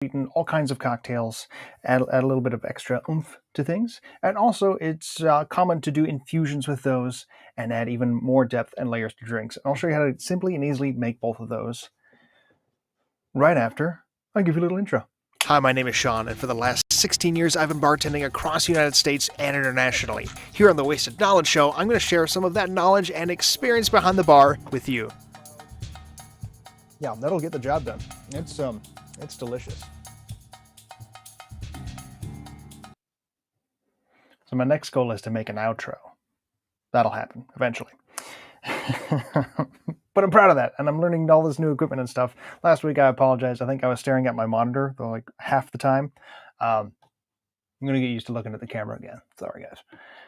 sweeten all kinds of cocktails, add a little bit of extra oomph to things. And also, it's common to do infusions with those and add even more depth and layers to drinks. And I'll show you how to simply and easily make both of those right after I give you a little intro. Hi, my name is Sean, and for the last 16 years, I've been bartending across the United States and internationally. Here on the Wasted Knowledge Show, I'm going to share some of that knowledge and experience behind the bar with you. Yeah, that'll get the job done. It's delicious. So my next goal is to make an outro. That'll happen eventually. But I'm proud of that, and I'm learning all this new equipment and stuff. Last week, I apologize. I think I was staring at my monitor for like half the time. I'm going to get used to looking at the camera again. Sorry, guys.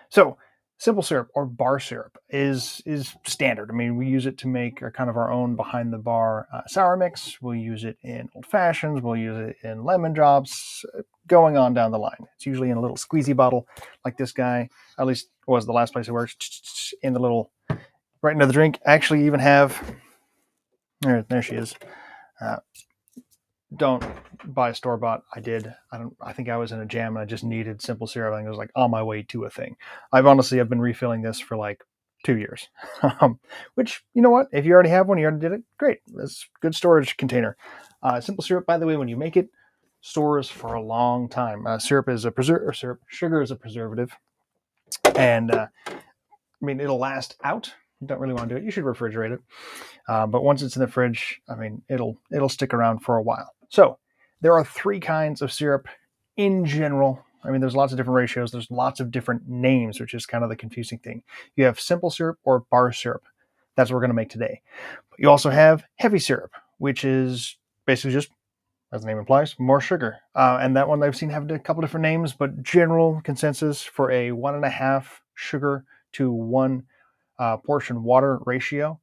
So simple syrup or bar syrup is standard. I mean, we use it to make our own behind the bar sour mix. We'll use it in old fashions. We'll use it in lemon drops, going on down the line. It's usually in a little squeezy bottle like this guy, at least was the last place I worked, in the little, right into the drink. I actually even have, there she is. Don't buy store-bought. I think I was in a jam and I just needed simple syrup. I think I was like on my way to a thing. I've been refilling this for like 2 years. Which, you know what? If you already have one, you already did it, great. That's a good storage container. Simple syrup, by the way, when you make it, stores for a long time. Sugar is a preservative. And it'll last out. You don't really want to do it. You should refrigerate it. But once it's in the fridge, it'll stick around for a while. So there are 3 kinds of syrup in general. There's lots of different ratios. There's lots of different names, which is kind of the confusing thing. You have simple syrup or bar syrup. That's what we're going to make today. But you also have heavy syrup, which is basically just, as the name implies, more sugar. And that one I've seen have a couple different names, but general consensus for a 1.5 sugar to 1 portion water ratio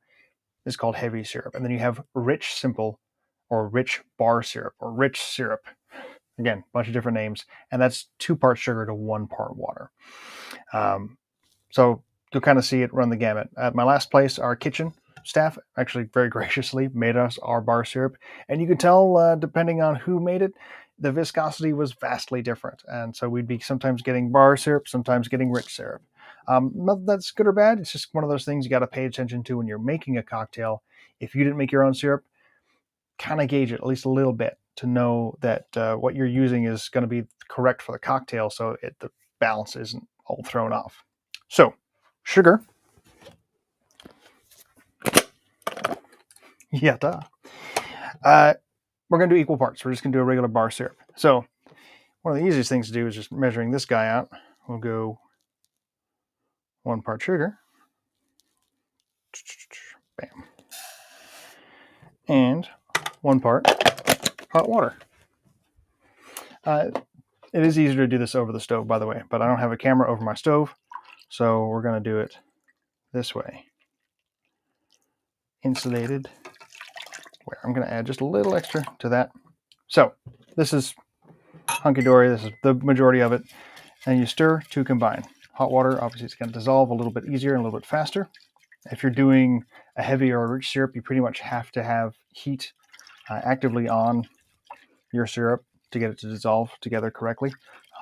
is called heavy syrup. And then you have rich simple or rich bar syrup or rich syrup. Again, a bunch of different names. And that's 2 parts sugar to 1 part water. So you'll kind of see it run the gamut. At my last place, our kitchen staff actually very graciously made us our bar syrup. And you could tell, depending on who made it, the viscosity was vastly different. And so we'd be sometimes getting bar syrup, sometimes getting rich syrup. Not that's good or bad. It's just one of those things you got to pay attention to when you're making a cocktail. If you didn't make your own syrup, kind of gauge it at least a little bit to know that what you're using is going to be correct for the cocktail, so the balance isn't all thrown off. So, sugar. Yeah, duh. We're going to do equal parts. We're just going to do a regular bar syrup. So, one of the easiest things to do is just measuring this guy out. We'll go 1 part sugar. Bam. And 1 part hot water. It is easier to do this over the stove, by the way, but I don't have a camera over my stove, so we're going to do it this way. Insulated, where I'm going to add just a little extra to that. So this is hunky-dory. This is the majority of it. And you stir to combine. Hot water, obviously, it's going to dissolve a little bit easier and a little bit faster. If you're doing a heavy or a rich syrup, you pretty much have to have heat actively on your syrup to get it to dissolve together correctly.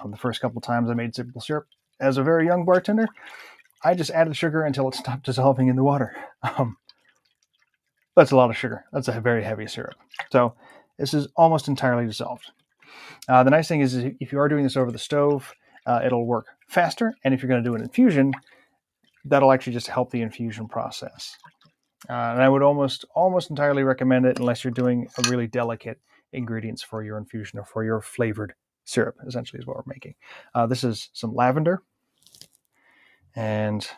The first couple times I made simple syrup as a very young bartender, I just added sugar until it stopped dissolving in the water. That's a lot of sugar. That's a very heavy syrup. So this is almost entirely dissolved. The nice thing is if you are doing this over the stove, it'll work faster. And if you're going to do an infusion, that'll actually just help the infusion process. And I would almost entirely recommend it unless you're doing a really delicate ingredients for your infusion or for your flavored syrup, essentially is what we're making. This is some lavender. And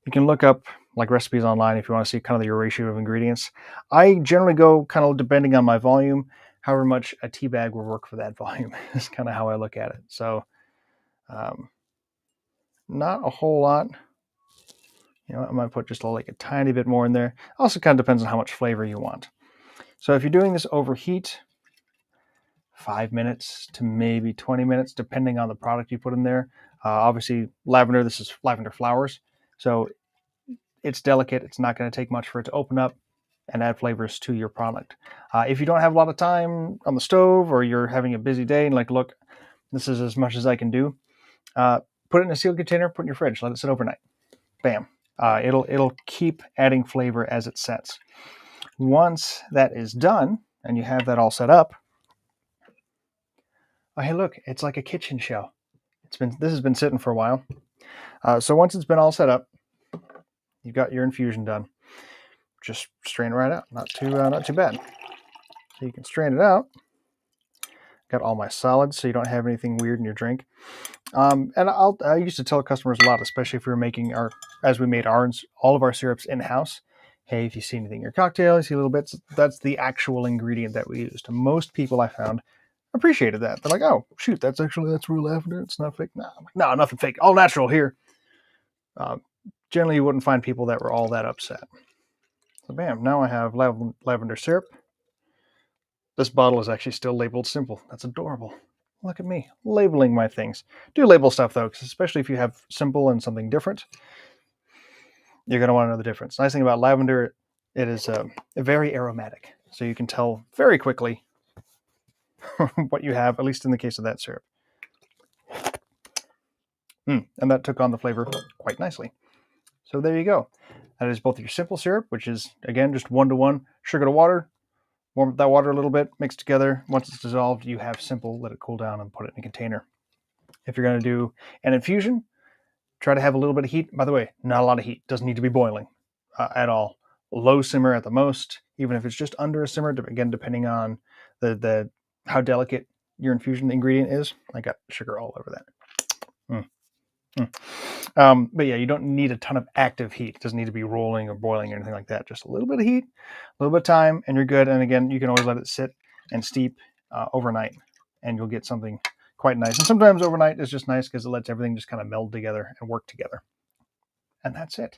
you can look up like recipes online if you want to see kind of your ratio of ingredients. I generally go kind of depending on my volume, however much a tea bag will work for that volume is kind of how I look at it. So not a whole lot. I might put just a tiny bit more in there. Also kind of depends on how much flavor you want. So if you're doing this over heat, 5 minutes to maybe 20 minutes, depending on the product you put in there. Obviously, lavender, this is lavender flowers. So it's delicate. It's not going to take much for it to open up. and add flavors to your product. If you don't have a lot of time on the stove, or you're having a busy day and like, look, this is as much as I can do, put it in a sealed container, put it in your fridge, let it sit overnight. Bam. It'll keep adding flavor as it sets. Once that is done and you have that all set up, oh, hey, look, it's like a kitchen shell. This has been sitting for a while. So once it's been all set up, you've got your infusion done. Just strain it right out. Not too bad. So you can strain it out. Got all my solids, so you don't have anything weird in your drink. And I used to tell customers a lot, especially if we were making as we made all of our syrups in-house. Hey, if you see anything in your cocktail, you see little bits, that's the actual ingredient that we used. Most people I found appreciated that. They're like, oh, shoot, that's real lavender. It's not fake. No, I'm like, no, nothing fake. All natural here. Generally, you wouldn't find people that were all that upset. So bam, now I have lavender syrup. This bottle is actually still labeled simple. That's adorable. Look at me, labeling my things. Do label stuff though, because especially if you have simple and something different, you're going to want to know the difference. Nice thing about lavender, it is very aromatic. So you can tell very quickly what you have, at least in the case of that syrup. And that took on the flavor quite nicely. So there you go. That is both your simple syrup, which is, again, just 1-to-1 sugar to water. Warm up that water a little bit, mix together. Once it's dissolved, you have simple, let it cool down and put it in a container. If you're going to do an infusion, try to have a little bit of heat. By the way, not a lot of heat. Doesn't need to be boiling at all. Low simmer at the most, even if it's just under a simmer, again, depending on the how delicate your infusion ingredient is. I got sugar all over that. But yeah, you don't need a ton of active heat. It doesn't need to be rolling or boiling or anything like that. Just a little bit of heat, a little bit of time, and you're good. And again, you can always let it sit and steep overnight, and you'll get something quite nice. And sometimes overnight is just nice because it lets everything just kind of meld together and work together. And that's it.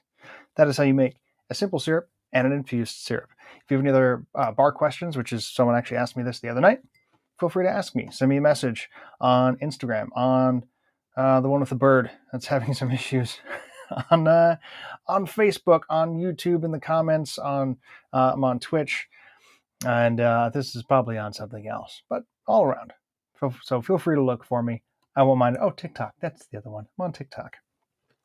That is how you make a simple syrup and an infused syrup. If you have any other bar questions, which is someone actually asked me this the other night, feel free to ask me. Send me a message on Instagram, on the one with the bird that's having some issues, on Facebook, on YouTube, in the comments, I'm on Twitch, and this is probably on something else, but all around. So feel free to look for me. I won't mind. Oh, TikTok. That's the other one. I'm on TikTok.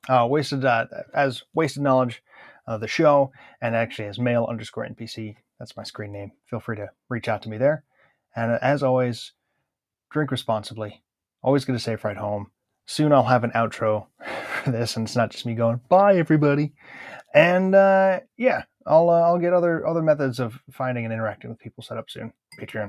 Wasted Knowledge, the show, and actually as male_NPC. That's my screen name. Feel free to reach out to me there. And as always, drink responsibly. Always get a safe ride home. Soon I'll have an outro for this, and it's not just me going, bye everybody. And yeah, I'll get other methods of finding and interacting with people set up soon. Patreon.